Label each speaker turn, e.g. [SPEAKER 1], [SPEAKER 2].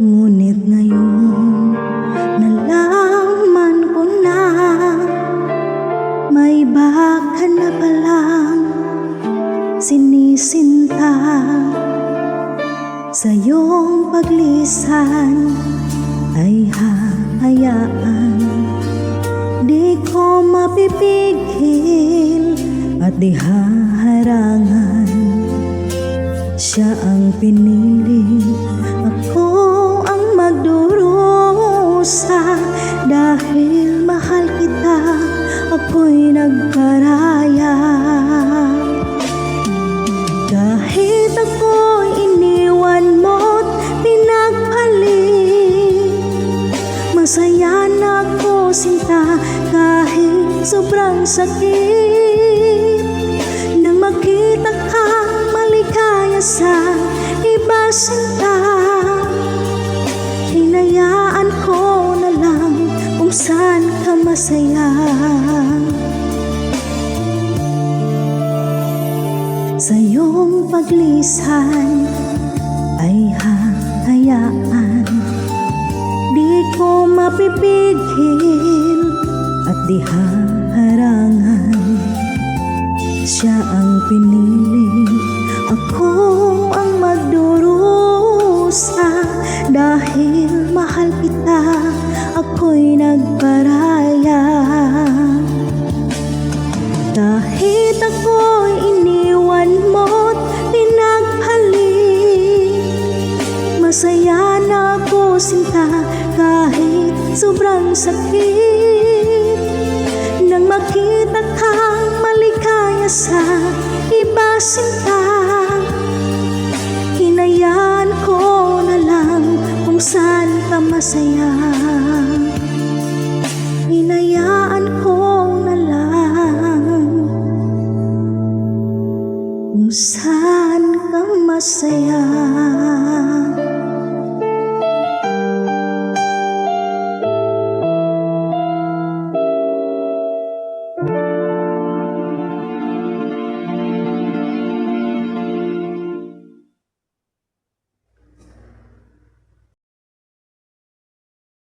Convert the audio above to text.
[SPEAKER 1] Ngunit ngayon nalaman ko na may iba ka na palang sinisinta. Sa iyong paglisan ay hahayaan, di ko mapipigil at di haharangan. Siya ang pinili, ako ang magdurusa. Dahil mahal kita, ako'y nagparaya. Kahit ako'y iniwan mo't pinagpalit, masaya na ako sinta kahit sobrang sakit. Nang makita kang maligaya sa iba sinta, hinayaan ko na lang kung saan ka masaya. Sa iyong paglisan ay hahayaan, di ko mapipigil at di haharangan. Siya ang pinili, ako ang magdurusa. Dahil mahal kita, ako'y nagparaya. Kahit ako'y iniwan mo't pinagpalit, masaya na ako sinta kahit sobrang sakit. Nang makita kang maligaya sa iba sinta, hinayaan ko na lang kung saan ka masaya. Hinayaan ko na lang kung saan ka masaya.